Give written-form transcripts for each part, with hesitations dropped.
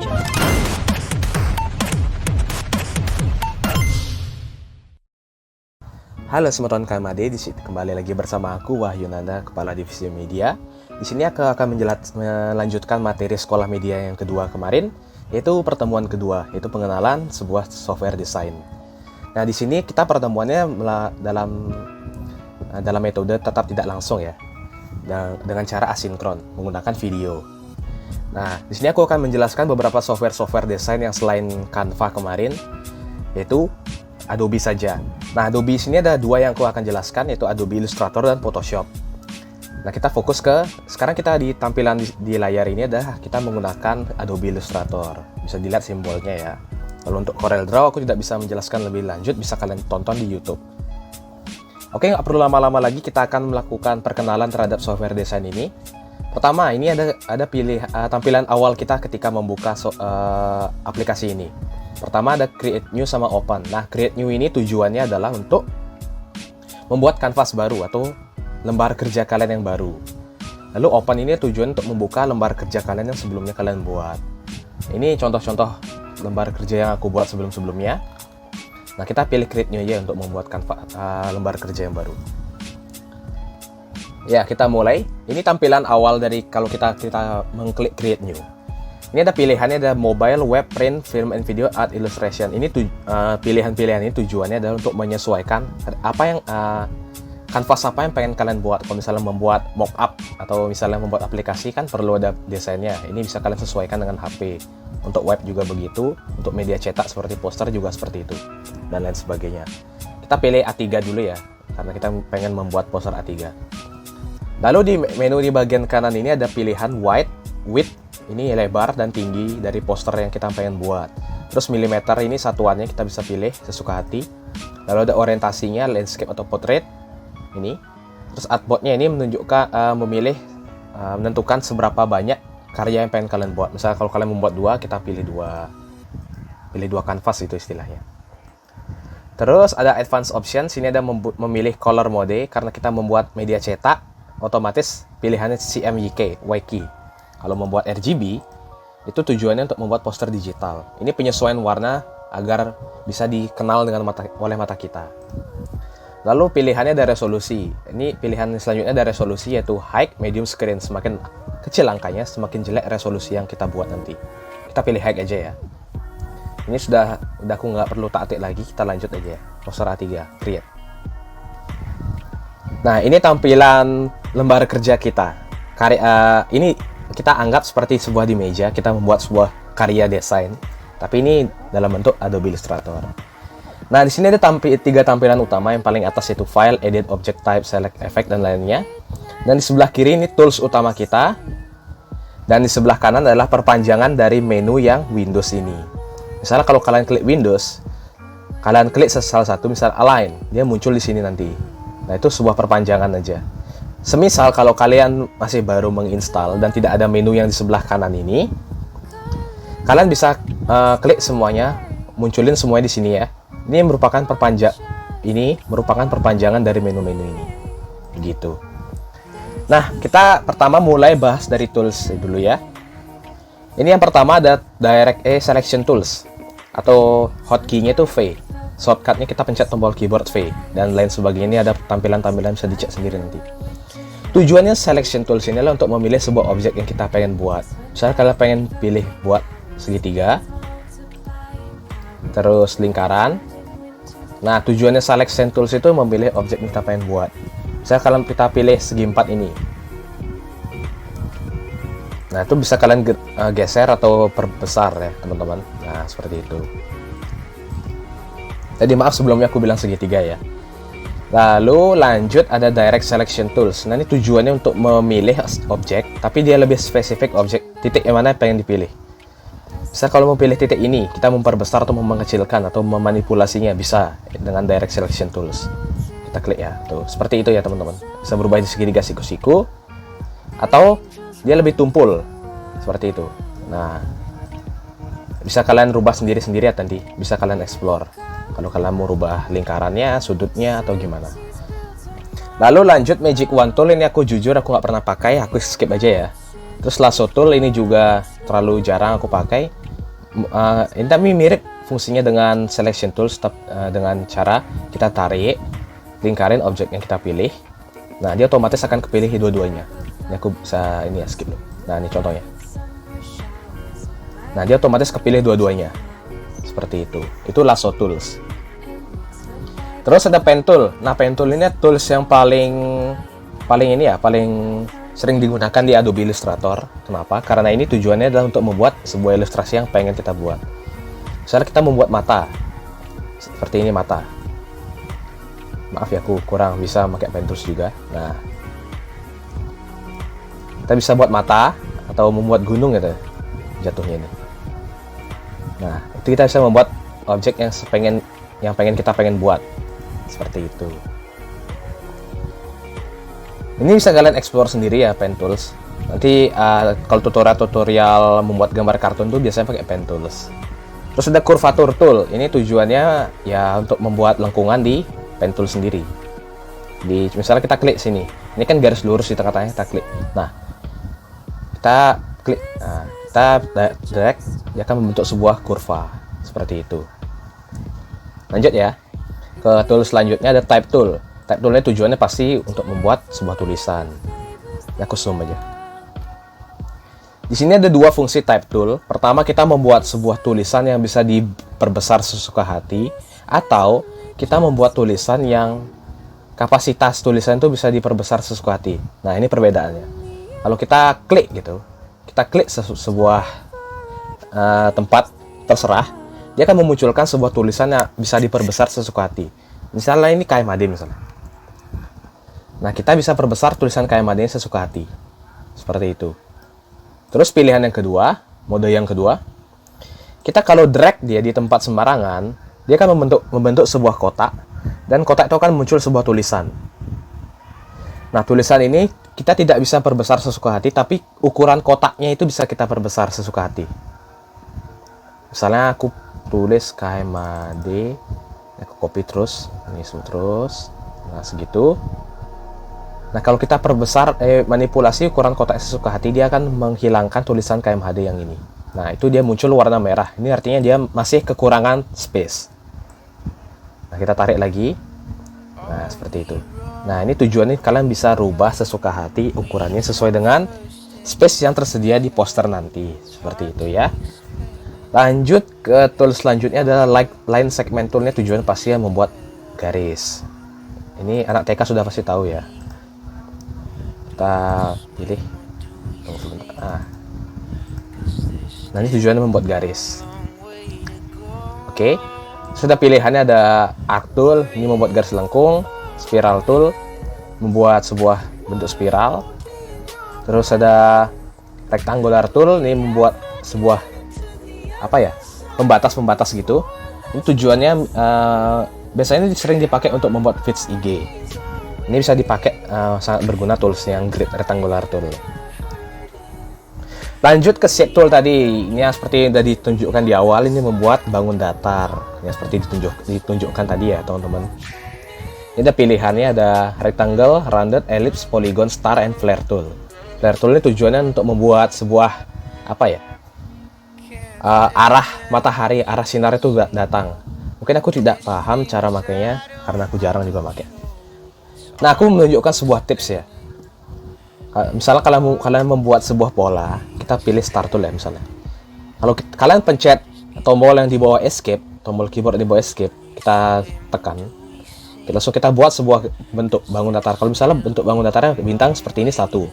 Halo teman-teman KMAD, kembali lagi bersama aku Wahyu Nanda, Kepala Divisi Media. Di sini aku akan melanjutkan materi sekolah media yang kedua kemarin, yaitu pertemuan kedua, yaitu pengenalan sebuah software desain. Nah, di sini kita pertemuannya dalam metode tetap tidak langsung ya, dengan cara asinkron menggunakan video. Nah, di sini aku akan menjelaskan beberapa software desain yang selain Canva kemarin, yaitu Adobe saja. Nah, Adobe sini ada dua yang aku akan jelaskan, yaitu Adobe Illustrator dan Photoshop. Nah, kita fokus sekarang kita di tampilan di layar ini adalah kita menggunakan Adobe Illustrator. Bisa dilihat simbolnya ya. Kalau untuk Corel Draw aku tidak bisa menjelaskan lebih lanjut, bisa kalian tonton di YouTube. Oke, nggak perlu lama-lama lagi, kita akan melakukan perkenalan terhadap software desain ini. Pertama, ini ada tampilan awal kita ketika membuka aplikasi ini. Pertama ada create new sama open. Nah, create new ini tujuannya adalah untuk membuat kanvas baru atau lembar kerja kalian yang baru. Lalu open ini tujuan untuk membuka lembar kerja kalian yang sebelumnya kalian buat. Ini contoh-contoh lembar kerja yang aku buat sebelum-sebelumnya. Nah, kita pilih create new aja untuk membuat lembar kerja yang baru. Ya, kita mulai. Ini tampilan awal dari kalau kita mengklik create new. Ini ada pilihannya, ada mobile, web, print, film and video, art, illustration. Ini pilihan-pilihan ini tujuannya adalah untuk menyesuaikan apa yang kanvas apa yang pengen kalian buat. Kalau misalnya membuat mockup atau misalnya membuat aplikasi kan perlu ada desainnya. Ini bisa kalian sesuaikan dengan HP. Untuk web juga begitu, untuk media cetak seperti poster juga seperti itu, dan lain sebagainya. Kita pilih A3 dulu ya, karena kita pengen membuat poster A3. Lalu di menu di bagian kanan ini ada pilihan wide, width, ini lebar dan tinggi dari poster yang kita pengen buat. Terus milimeter ini satuannya kita bisa pilih sesuka hati. Lalu ada orientasinya landscape atau portrait ini. Terus artboardnya ini menentukan seberapa banyak karya yang pengen kalian buat. Misalnya kalau kalian membuat dua, kita pilih dua kanvas itu istilahnya. Terus ada advanced option, sini ada memilih color mode karena kita membuat media cetak, otomatis pilihannya CMYK. Kalau membuat RGB, itu tujuannya untuk membuat poster digital. Ini penyesuaian warna agar bisa dikenal oleh mata kita. Lalu pilihannya ada resolusi. Ini pilihan selanjutnya ada resolusi, yaitu high, medium, screen. Semakin kecil angkanya, semakin jelek resolusi yang kita buat nanti. Kita pilih high aja ya. Ini sudah aku nggak perlu taktik lagi, kita lanjut aja ya. Poster A3, create. Nah, ini tampilan lembar kerja kita. Ini kita anggap seperti sebuah di meja, kita membuat sebuah karya desain, tapi ini dalam bentuk Adobe Illustrator. Nah, di sini ada tiga tampilan utama. Yang paling atas yaitu File, Edit, Object Type, Select Effect, dan lainnya. Dan di sebelah kiri ini tools utama kita. Dan di sebelah kanan adalah perpanjangan dari menu yang Windows ini. Misalnya kalau kalian klik Windows, kalian klik salah satu, misal Align, dia muncul di sini nanti. Nah, itu sebuah perpanjangan aja. Semisal kalau kalian masih baru menginstal dan tidak ada menu yang di sebelah kanan ini, kalian bisa klik semuanya, munculin semuanya di sini ya. Ini merupakan perpanjangan dari menu-menu ini. Begitu. Nah, kita pertama mulai bahas dari tools dulu ya. Ini yang pertama ada DirectX Selection Tools atau hotkey-nya itu V. Shortcut-nya kita pencet tombol keyboard V dan lain sebagainya. Ini ada tampilan-tampilan bisa dicek sendiri nanti. Tujuannya selection tools ini adalah untuk memilih sebuah objek yang kita pengen buat. Misalnya kalian pengen pilih buat segitiga, terus lingkaran. Nah, tujuannya selection tools itu memilih objek yang kita pengen buat. Misalnya kalian kita pilih segi 4 ini. Nah, itu bisa kalian geser atau perbesar ya, teman-teman. Nah, seperti itu. Jadi maaf sebelumnya aku bilang segitiga ya. Lalu lanjut ada Direct Selection Tools. Nah, ini tujuannya untuk memilih objek, tapi dia lebih spesifik objek titik yang mana yang pengen dipilih. Bisa kalau mau pilih titik ini, kita memperbesar atau mengecilkan atau memanipulasinya bisa dengan Direct Selection Tools. Kita klik ya, tuh seperti itu ya teman-teman. Bisa berubah di segitiga siku-siku, atau dia lebih tumpul seperti itu. Nah, bisa kalian rubah sendiri-sendiri ya nanti. Bisa kalian explore. Kalau kalian mau rubah lingkarannya, sudutnya, atau gimana. Lalu lanjut Magic Wand Tool. Ini aku jujur aku nggak pernah pakai, aku skip aja ya. Terus Lasso Tool ini juga terlalu jarang aku pakai. Ini tapi mirip fungsinya dengan selection tools, dengan cara kita tarik, lingkarin objek yang kita pilih. Nah, dia otomatis akan kepilih dua-duanya. Ini aku bisa ini ya, skip dulu. Nah, ini contohnya. Nah, dia otomatis kepilih dua-duanya. Seperti itu. Itu lasso tools. Terus ada pen tool. Nah, pen tool ini tools yang paling sering digunakan di Adobe Illustrator. Kenapa? Karena ini tujuannya adalah untuk membuat sebuah ilustrasi yang pengen kita buat. Misalnya kita membuat mata. Seperti ini mata. Maaf ya, aku kurang bisa pakai pen tools juga. Nah, kita bisa buat mata atau membuat gunung gitu jatuhnya ini. Nah, itu kita bisa membuat objek yang kita pengen buat. Seperti itu. Ini bisa kalian explore sendiri ya, pen tools. Nanti kalau tutorial membuat gambar kartun tuh biasanya pakai pen tools. Terus ada curvature tool. Ini tujuannya ya untuk membuat lengkungan di pen tool sendiri. Misalnya kita klik sini. Ini kan garis lurus di tengah-tengahnya, kita klik. Nah, kita klik. Nah, kita drag, dia akan membentuk sebuah kurva seperti itu. Lanjut ya. Ke tool selanjutnya ada type tool. Type toolnya tujuannya pasti untuk membuat sebuah tulisan. Ini aku zoom aja. Di sini ada dua fungsi type tool. Pertama, kita membuat sebuah tulisan yang bisa diperbesar sesuka hati, atau kita membuat tulisan yang kapasitas tulisan itu bisa diperbesar sesuka hati. Nah, ini perbedaannya. Kalau kita klik gitu, kita klik sebuah tempat terserah, dia akan memunculkan sebuah tulisan yang bisa diperbesar sesuka hati. Misalnya ini KMAD misalnya. Nah, kita bisa perbesar tulisan KMAD sesuka hati. Seperti itu. Terus pilihan yang kedua, mode yang kedua, kita kalau drag dia di tempat sembarangan, dia akan membentuk sebuah kotak, dan kotak itu akan muncul sebuah tulisan. Nah, tulisan ini kita tidak bisa perbesar sesuka hati, tapi ukuran kotaknya itu bisa kita perbesar sesuka hati. Misalnya aku tulis KMAD, aku copy terus, ini terus, nah segitu. Nah, kalau kita perbesar, manipulasi ukuran kotak sesuka hati, dia akan menghilangkan tulisan KMHD yang ini. Nah, itu dia muncul warna merah. Ini artinya dia masih kekurangan space. Nah, kita tarik lagi. Nah, seperti itu. Nah, ini tujuannya kalian bisa rubah sesuka hati ukurannya sesuai dengan space yang tersedia di poster nanti. Seperti itu ya. Lanjut ke tool selanjutnya adalah line segment toolnya, tujuan pasti membuat garis. Ini anak TK sudah pasti tahu ya. Kita pilih. Nah, ini tujuannya membuat garis. Oke. Sudah pilihannya ada arc tool, ini membuat garis lengkung, spiral tool, membuat sebuah bentuk spiral. Terus ada rectangular tool, ini membuat sebuah pembatas-pembatas gitu. Ini tujuannya biasanya sering dipakai untuk membuat feeds IG. Ini bisa dipakai, sangat berguna tools yang rectangular tool. Lanjut ke shape tool tadi. Ini seperti yang sudah ditunjukkan di awal, ini membuat bangun datar. Yang seperti ditunjukkan tadi ya, teman-teman. Ini ada pilihannya, ada rectangle, rounded, ellipse, polygon, star, and flare tool. Flare tool ini tujuannya untuk membuat sebuah arah matahari, arah sinar itu datang. Mungkin aku tidak paham cara makainya karena aku jarang juga pakai. Nah, aku menunjukkan sebuah tips ya. Misalnya kalian membuat sebuah pola, kita pilih start tool ya misalnya. Kalau kalian pencet tombol yang di bawah escape, tombol keyboard di bawah escape, kita tekan. Langsung kita buat sebuah bentuk bangun datar. Kalau misalnya bentuk bangun datarnya bintang seperti ini satu.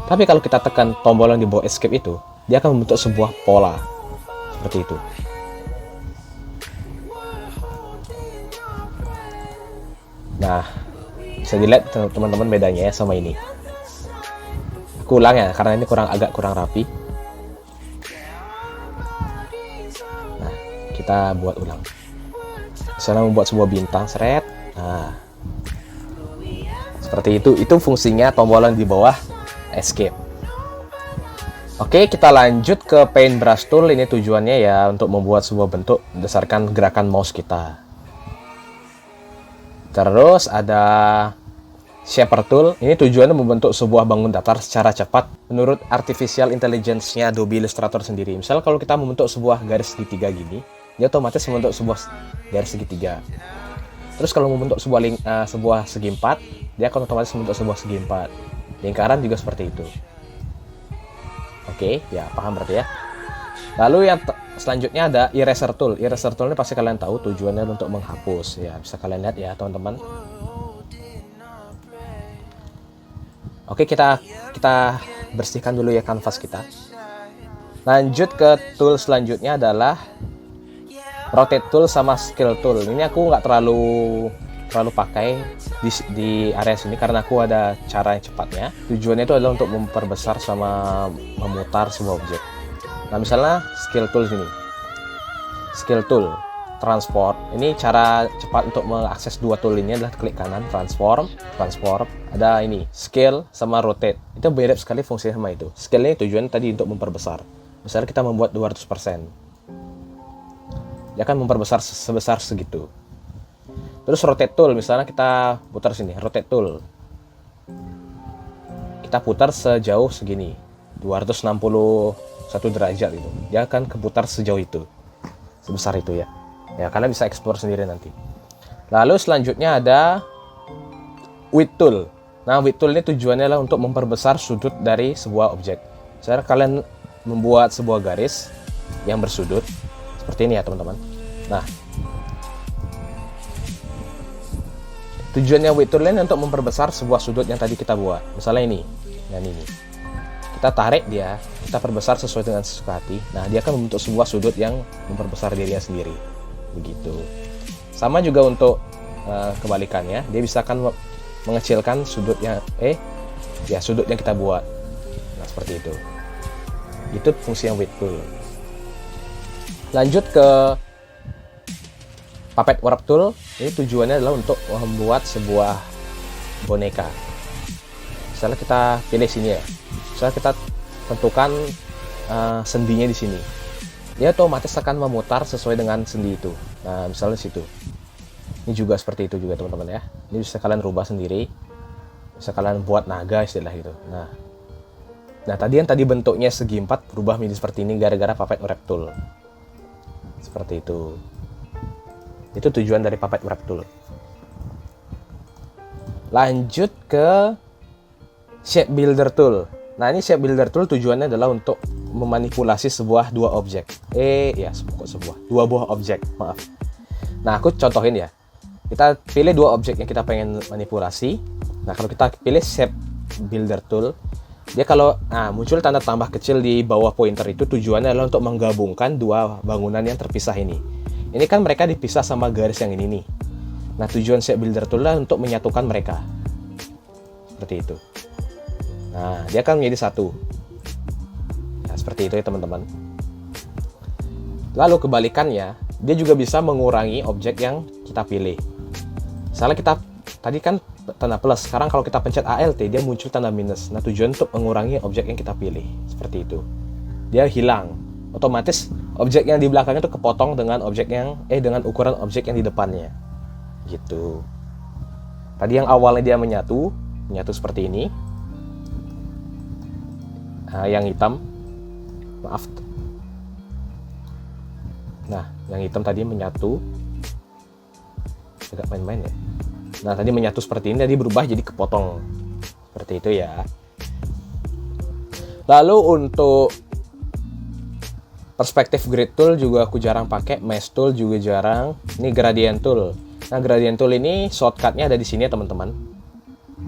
Tapi kalau kita tekan tombol yang di bawah escape itu, dia akan membentuk sebuah pola. Seperti itu. Nah, bisa dilihat teman-teman bedanya ya sama ini. Aku ulang ya, karena ini agak kurang rapi. Nah, kita buat ulang. Misalnya membuat sebuah bintang, seret. Nah, seperti itu. Itu fungsinya tombolan di bawah escape. Oke, kita lanjut ke paintbrush tool. Ini tujuannya ya untuk membuat sebuah bentuk berdasarkan gerakan mouse kita. Terus ada Shaper Tool ini tujuannya membentuk sebuah bangun datar secara cepat menurut artificial intelligence-nya Adobe Illustrator sendiri. Misal kalau kita membentuk sebuah garis segitiga gini, dia otomatis membentuk sebuah garis segitiga. Terus kalau membentuk sebuah segi empat, dia akan otomatis membentuk sebuah segi empat. Lingkaran juga seperti itu. Oke, ya paham berarti ya. Lalu yang selanjutnya ada eraser tool. Eraser tool ini pasti kalian tahu tujuannya untuk menghapus. Ya, bisa kalian lihat ya, teman-teman. Oke, kita bersihkan dulu ya kanvas kita. Lanjut ke tool selanjutnya adalah rotate tool sama scale tool. Ini aku nggak terlalu pakai di area sini karena aku ada cara yang cepatnya. Tujuannya itu adalah untuk memperbesar sama memutar sebuah objek. Nah, misalnya scale tool sini. Scale tool, transform. Ini cara cepat untuk mengakses dua tool ini adalah klik kanan, transform. Ada ini, scale sama rotate. Itu mirip sekali fungsinya sama itu. Scale ini tujuannya tadi untuk memperbesar. Misalnya kita membuat 200%. Dia akan memperbesar sebesar segitu. Terus rotate tool, misalnya kita putar sini, rotate tool. Kita putar sejauh segini, 261 derajat itu. Dia akan keputar sejauh itu. Sebesar itu ya. Ya, kalian bisa explore sendiri nanti. Lalu selanjutnya ada width tool. Nah, width tool ini tujuannya adalah untuk memperbesar sudut dari sebuah objek. Misalnya kalian membuat sebuah garis yang bersudut seperti ini ya, teman-teman. Nah, tujuannya width tool ini untuk memperbesar sebuah sudut yang tadi kita buat. Misalnya ini, dan ini. Kita tarik dia, kita perbesar sesuai dengan sesuka hati. Nah, dia akan membentuk sebuah sudut yang memperbesar dirinya sendiri. Begitu. Sama juga untuk kebalikannya, dia bisa akan mengecilkan sudut yang sudut yang kita buat. Nah, seperti itu. Itu fungsi yang width tool. Lanjut ke puppet warp tool. Ini tujuannya adalah untuk membuat sebuah boneka. Misalnya kita pilih sini ya. Misalnya kita tentukan sendinya di sini. Dia otomatis akan memutar sesuai dengan sendi itu. Nah, misalnya situ. Ini juga seperti itu juga, teman-teman ya. Ini bisa kalian rubah sendiri. Bisa kalian buat naga istilah gitu. Nah, tadi bentuknya segi 4 berubah menjadi seperti ini gara-gara puppet warp tool. Seperti itu. Itu tujuan dari puppet warp tool. Lanjut ke shape builder tool. Nah, ini shape builder tool tujuannya adalah untuk memanipulasi dua buah objek, maaf. Nah, aku contohin ya. Kita pilih dua objek yang kita pengen manipulasi. Nah, kalau kita pilih shape builder tool, dia kalau muncul tanda tambah kecil di bawah pointer itu tujuannya adalah untuk menggabungkan dua bangunan yang terpisah ini. Ini kan mereka dipisah sama garis yang ini nih. Nah, tujuan shape builder tool adalah untuk menyatukan mereka. Seperti itu. Nah, dia akan menjadi satu. Nah, seperti itu ya, teman-teman. Lalu kebalikannya, dia juga bisa mengurangi objek yang kita pilih. Misalnya kita tadi kan tanda plus, sekarang kalau kita pencet Alt, dia muncul tanda minus. Nah, tujuan untuk mengurangi objek yang kita pilih. Seperti itu. Dia hilang. Otomatis objek yang di belakangnya itu kepotong dengan dengan ukuran objek yang di depannya. Gitu. Tadi yang awalnya dia menyatu seperti ini. Yang hitam, maaf. Nah, yang hitam tadi menyatu. Agak main-main ya. Nah, tadi menyatu seperti ini, tadi berubah jadi kepotong. Seperti itu ya. Lalu untuk perspektif grid tool juga aku jarang pakai, mesh tool juga jarang. Ini gradient tool. Nah, gradient tool ini shortcutnya ada di sini ya, teman-teman.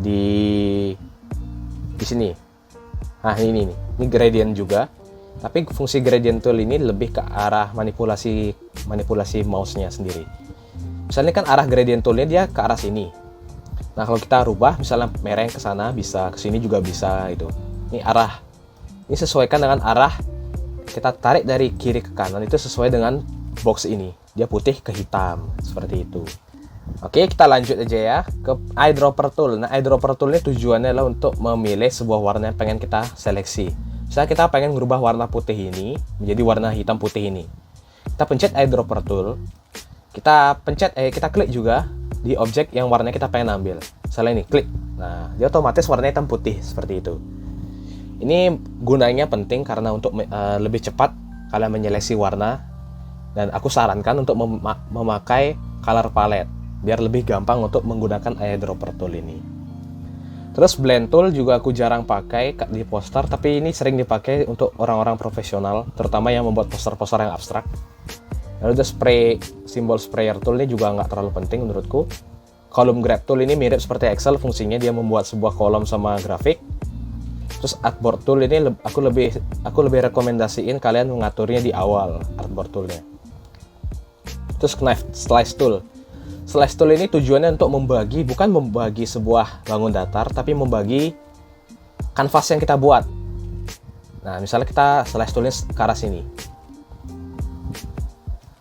Di sini. Nah, ini gradient juga. Tapi fungsi gradient tool ini lebih ke arah manipulasi mouse-nya sendiri. Misalnya kan arah gradient tool-nya dia ke arah sini. Nah, kalau kita rubah misalnya mereng ke sana bisa, ke sini juga bisa itu. Ini arah. Ini sesuaikan dengan arah kita tarik dari kiri ke kanan itu sesuai dengan box ini. Dia putih ke hitam, seperti itu. Oke, kita lanjut aja ya ke eyedropper tool. Nah, eyedropper tool ini tujuannya adalah untuk memilih sebuah warna yang pengen kita seleksi. Misalnya kita pengen merubah warna putih ini menjadi warna hitam putih ini. Kita pencet eyedropper tool. Kita klik juga di objek yang warnanya kita pengen ambil. Misalnya ini klik, nah dia otomatis warnanya hitam putih seperti itu. Ini gunanya penting karena untuk lebih cepat kalian menyeleksi warna, dan aku sarankan untuk memakai color palette biar lebih gampang untuk menggunakan eyedropper tool ini. Terus blend tool juga aku jarang pakai di poster, tapi ini sering dipakai untuk orang-orang profesional, terutama yang membuat poster-poster yang abstrak. Lalu ada simbol sprayer tool ini juga nggak terlalu penting menurutku. Column grab tool ini mirip seperti Excel, fungsinya dia membuat sebuah kolom sama grafik. Terus artboard tool ini aku lebih rekomendasiin kalian mengaturnya di awal artboard toolnya. Terus knife slice tool. Slice tool ini tujuannya untuk bukan membagi sebuah bangun datar, tapi membagi kanvas yang kita buat. Nah, misalnya kita slice toolnya ke arah sini.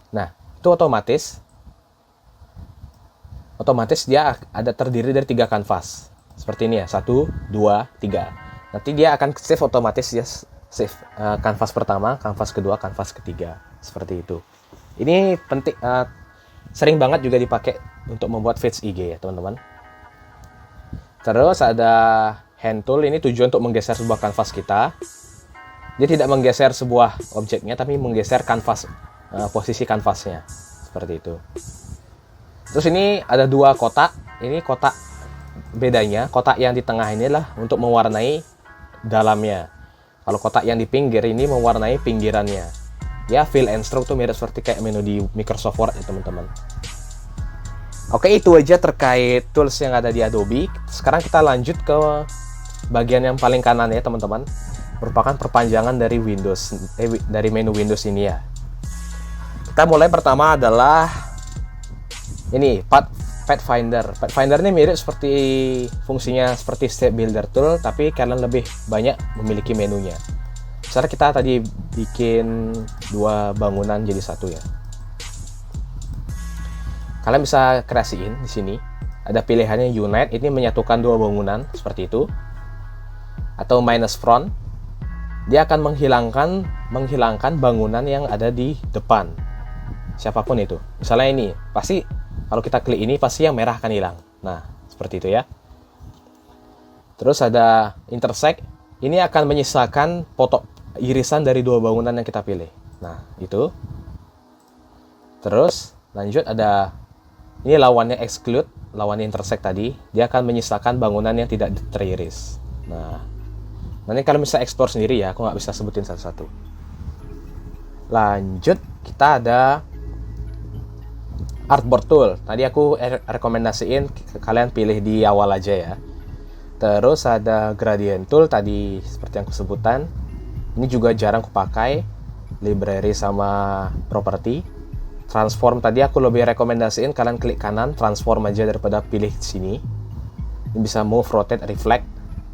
Nah, itu otomatis dia ada terdiri dari 3 kanvas. Seperti ini ya, 1, 2, 3. Nanti dia akan save otomatis, ya, save kanvas pertama, kanvas kedua, kanvas ketiga. Seperti itu. Ini penting, sering banget juga dipakai untuk membuat feeds IG ya teman-teman. Terus ada hand tool, ini tujuan untuk menggeser sebuah kanvas kita. Dia tidak menggeser sebuah objeknya, tapi menggeser kanvas, posisi kanvasnya. Seperti itu. Terus ini ada 2 kotak. Ini kotak, bedanya kotak yang di tengah ini lah untuk mewarnai dalamnya. Kalau kotak yang di pinggir ini mewarnai pinggirannya. Ya, fill and stroke tuh mirip seperti kayak menu di Microsoft Word ya teman-teman. Oke, itu aja terkait tools yang ada di Adobe. Sekarang kita lanjut ke bagian yang paling kanan ya teman-teman. Merupakan perpanjangan dari dari menu Windows ini ya. Kita mulai pertama adalah ini Pathfinder. Pathfinder ini mirip seperti fungsinya seperti Step Builder Tool, tapi kalian lebih banyak memiliki menunya. Misalnya kita tadi bikin 2 bangunan jadi 1 ya. Kalian bisa kreasiin di sini. Ada pilihannya Unite, ini menyatukan 2 bangunan seperti itu. Atau minus front, dia akan menghilangkan bangunan yang ada di depan. Siapapun itu. Misalnya ini, pasti kalau kita klik ini pasti yang merah akan hilang. Nah, seperti itu ya. Terus ada intersect, ini akan menyisakan irisan dari 2 bangunan yang kita pilih. Nah, itu. Terus lanjut ada ini lawannya exclude, lawannya intersect tadi, dia akan menyisakan bangunan yang tidak teriris. Nah, nanti kalian bisa explore sendiri ya, aku nggak bisa sebutin satu-satu. Lanjut, kita ada artboard tool. Tadi aku rekomendasiin kalian pilih di awal aja ya. Terus ada gradient tool tadi seperti yang aku sebutan. Ini juga jarang kupakai, library sama property. Transform tadi aku lebih rekomendasiin kalian klik kanan, transform aja daripada pilih sini. Ini bisa move, rotate, reflect.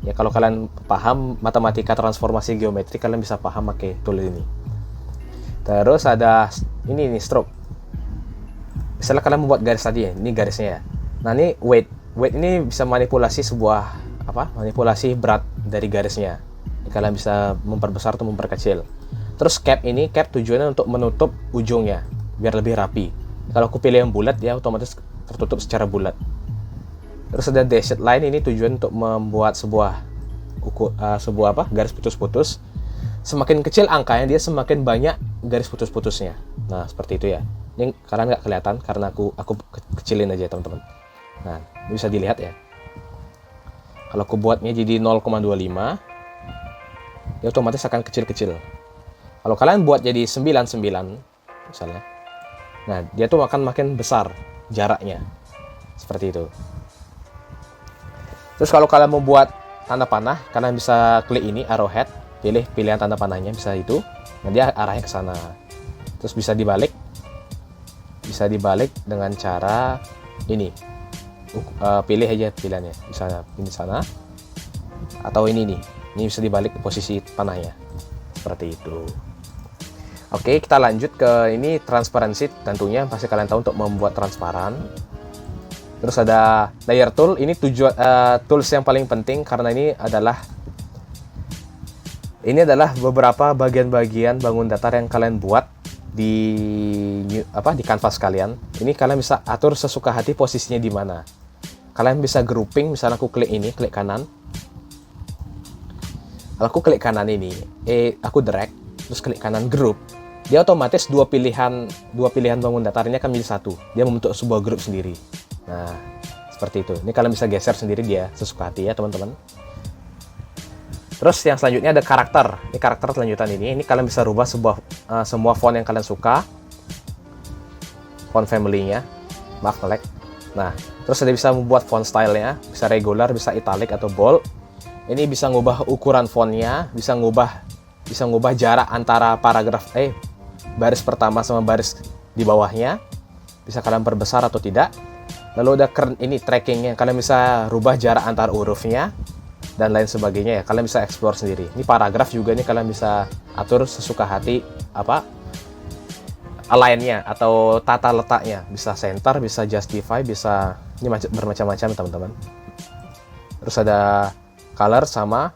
Ya kalau kalian paham matematika transformasi geometri, kalian bisa paham pakai tool ini. Terus ada ini nih stroke. Misalnya kalian membuat garis tadi ya, ini garisnya ya. Nah ini weight ini bisa manipulasi manipulasi berat dari garisnya. Kalian bisa memperbesar atau memperkecil. Terus cap tujuannya untuk menutup ujungnya biar lebih rapi. Kalau aku pilih yang bulat, dia otomatis tertutup secara bulat. Terus ada dashed line, ini tujuan untuk membuat sebuah garis putus-putus. Semakin kecil angkanya, dia semakin banyak garis putus-putusnya. Nah, seperti itu ya. Ini kalian nggak kelihatan karena aku kecilin aja teman-teman. Nah, ini bisa dilihat ya. Kalau aku buatnya jadi 0,25, dia otomatis akan kecil-kecil. Kalau kalian buat jadi 99 misalnya, nah dia tuh akan makin besar jaraknya. Seperti itu. Terus kalau kalian mau buat tanda panah, kalian bisa klik ini arrowhead, pilih pilihan tanda panahnya, bisa itu. Nah dia arahnya ke sana. Terus bisa dibalik dengan cara ini. Pilih aja pilihannya, bisa ini sana atau ini nih. Ini bisa dibalik posisi panahnya. Seperti itu. Oke, kita lanjut ke ini transparansi, tentunya pasti kalian tahu untuk membuat transparan. Terus ada layer tool, ini tools yang paling penting karena ini adalah beberapa bagian-bagian bangun datar yang kalian buat di kanvas kalian. Ini kalian bisa atur sesuka hati posisinya di mana. kalian bisa grouping. Misalnya aku klik ini, klik kanan. Kalau aku klik kanan ini, aku drag, terus klik kanan group, dia otomatis dua pilihan bangun datarnya kan menjadi satu. Dia membentuk sebuah grup sendiri. Nah, seperti itu. Ini kalian bisa geser sendiri dia sesuka hati ya teman-teman. Terus yang selanjutnya ada karakter. Ini karakter selanjutan ini. Ini kalian bisa rubah semua font yang kalian suka. Font family-nya, mark select. Nah, terus ada bisa membuat font style-nya, bisa regular, bisa italic atau bold. Ini bisa ngubah ukuran fontnya, bisa ngubah jarak antara paragraf baris pertama sama baris di bawahnya. Bisa kalian perbesar atau tidak. Lalu ada ini trackingnya, kalian bisa rubah jarak antar hurufnya dan lain sebagainya ya. Kalian bisa explore sendiri. Ini paragraf juga nih kalian bisa atur sesuka hati align-nya atau tata letaknya. Bisa center, bisa justify, bisa ini bermacam-macam teman-teman. Terus ada color sama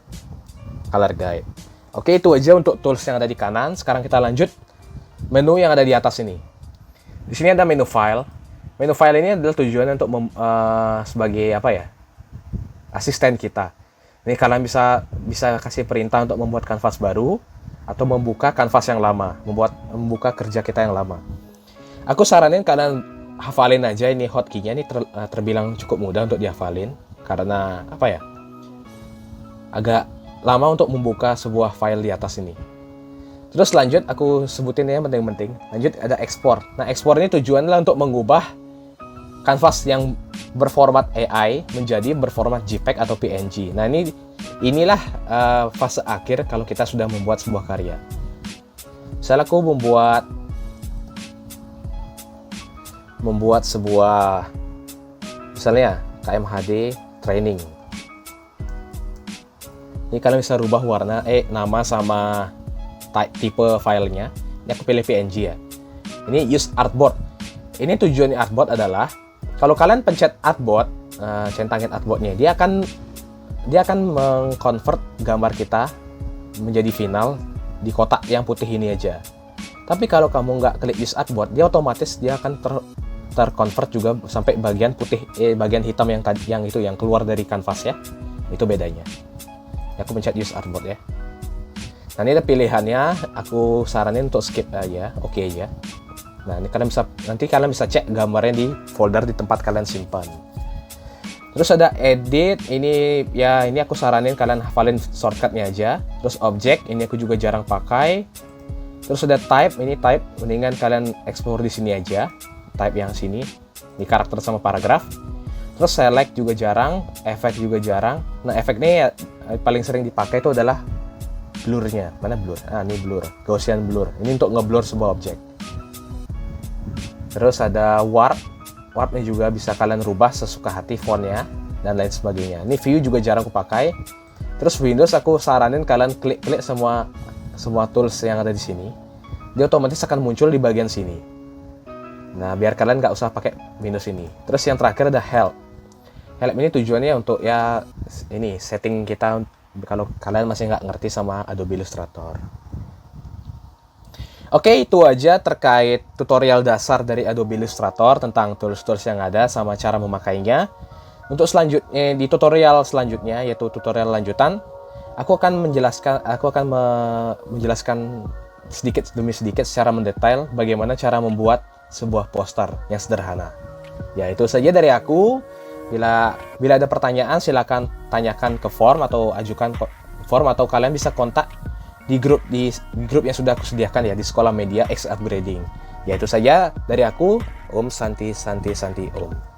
color guide. Oke, itu aja untuk tools yang ada di kanan. Sekarang kita lanjut menu yang ada di atas ini. Di sini ada menu file. Menu file ini adalah tujuannya untuk sebagai asisten kita. Ini kalian bisa kasih perintah untuk membuat kanvas baru atau membuka kanvas yang lama, membuka kerja kita yang lama. Aku saranin kalian hafalin aja ini hotkey-nya. Ini terbilang cukup mudah untuk dihafalin karena agak lama untuk membuka sebuah file di atas ini. Terus lanjut, aku sebutin ya penting-penting. Lanjut ada export. Nah, export ini tujuannya untuk mengubah kanvas yang berformat AI menjadi berformat JPEG atau PNG. Nah, inilah fase akhir kalau kita sudah membuat sebuah karya. Misalnya aku membuat sebuah misalnya KMHD training. Ini kalian bisa rubah warna, nama sama tipe filenya. Ini aku pilih PNG ya. Ini use artboard. Ini tujuan artboard adalah kalau kalian pencet artboard, centangin artboardnya, dia akan mengconvert gambar kita menjadi final di kotak yang putih ini aja. Tapi kalau kamu nggak klik use artboard, dia otomatis akan terconvert juga sampai bagian putih, bagian hitam yang keluar dari kanvas ya. Itu bedanya. Aku pencet use artboard ya. Nah, ini ada pilihannya. Aku saranin untuk skip aja, oke aja. Nah, ini nanti kalian bisa cek gambarnya di folder di tempat kalian simpan. Terus ada edit. Ini aku saranin kalian hafalin shortcutnya aja. Terus object, ini aku juga jarang pakai. Terus ada type. Ini type mendingan kalian explore di sini aja. Type yang sini. Ini karakter sama paragraf. Terus select juga jarang, efek juga jarang. Nah, efeknya paling sering dipakai itu adalah blurnya. Mana blur? Ini blur, Gaussian blur. Ini untuk ngeblur sebuah objek. Terus ada warp. Warpnya juga bisa kalian rubah sesuka hati fontnya dan lain sebagainya. Ini view juga jarang aku pakai. Terus Windows aku saranin kalian klik semua tools yang ada di sini. Dia otomatis akan muncul di bagian sini. Nah, biar kalian nggak usah pakai Windows ini. Terus yang terakhir ada help. Help ini tujuannya untuk ini setting kita kalau kalian masih nggak ngerti sama Adobe Illustrator. Oke, itu aja terkait tutorial dasar dari Adobe Illustrator tentang tools-tools yang ada sama cara memakainya. Untuk selanjutnya di tutorial selanjutnya yaitu tutorial lanjutan, aku akan menjelaskan sedikit demi sedikit secara mendetail bagaimana cara membuat sebuah poster yang sederhana. Ya, itu saja dari aku. Bila ada pertanyaan silakan tanyakan ke form atau ajukan form atau kalian bisa kontak di grup yang sudah aku sediakan ya di Sekolah Media X Upgrading. Ya, itu saja dari aku. Om Santi Santi Santi Om.